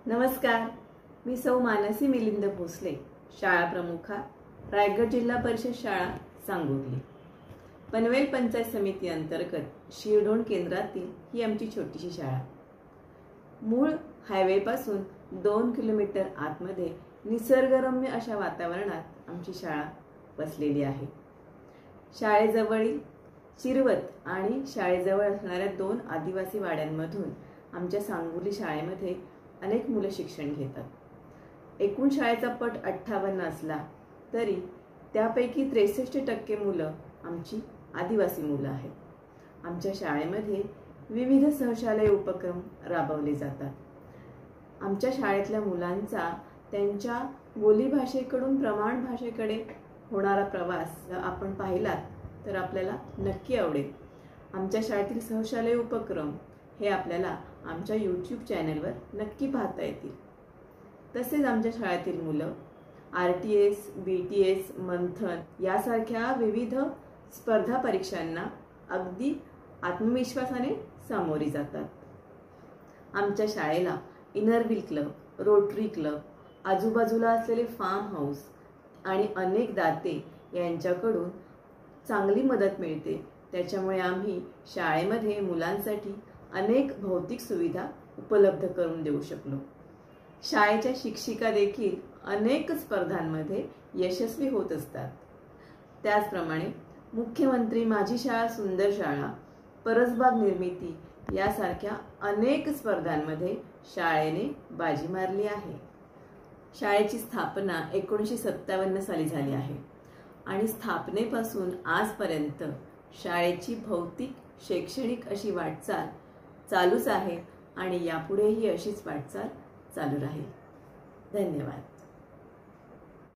नमस्कार, मी सौ मानसी मिलिंद भोसले, शाळा प्रमुखा, रायगड जिल्हा परिषद शाळा सांगोली। पनवेल पंचायत समिती अंतर्गत शिरढोण केंद्रातील ही आमची छोटीशी शाळा। मूळ हायवे पासून 2 किलोमीटर आतमध्ये निसर्गरम्य अशा वातावरणात आमची शाळा वसलेली आहे। शाळेजवळील चिरवत आणि शाळेजवळ असणाऱ्या 2 आदिवासी वाड्यांमधून आमच्या सांगोली शाळेमध्ये अनेक मुलं शिक्षण घेतात। एकूण शाळेचा पट 58 असला तरी त्यापैकी 63% मुलं आमची आदिवासी मुलं आहेत। आमच्या शाळेमध्ये विविध सहशालेय उपक्रम राबवले जातात। आमच्या शाळेतल्या मुलांचा त्यांच्या बोलीभाषेकडून प्रमाण भाषेकडे होणारा प्रवास आपण पाहिलात तर आपल्याला नक्की आवडेल। आमच्या शाळेतील सहशालेय उपक्रम हे आपल्याला आमच्या YouTube चॅनलवर नक्की पाहता येतील। तसेच आमच्या शाळेतील मुलं RTS, BTS, मंथन यासारख्या विविध स्पर्धा परीक्षांना अगदी आत्मविश्वासाने सामोरी जातात। आमच्या शाळेला inner wheel club, rotary club, आजूबाजूला असलेले फार्म हाऊस आणि अनेक दाते यांच्याकडून चांगली मदत मिळते। त्याच्यामुळे आम्ही शाळेमध्ये मुलांसाठी अनेक भौतिक सुविधा उपलब्ध करून देऊ शकलो। शाळेच्या शिक्षिका देखील अनेक स्पर्धांमध्ये यशस्वी होत असतात। त्याचप्रमाणे मुख्यमंत्री माझी शाळा सुंदर शाळा, परसबाग निर्मिती यासारख्या अनेक स्पर्धांमध्ये शाळेने बाजी मारली आहे। शाळेची स्थापना 1957 साली झाली आहे आणि स्थापनेपासून आजपर्यंत शाळेची भौतिक शैक्षणिक अशी वाटचाल चालूच आहे आणि यापुढेही अशीच वाटचाल चालू राहील। धन्यवाद।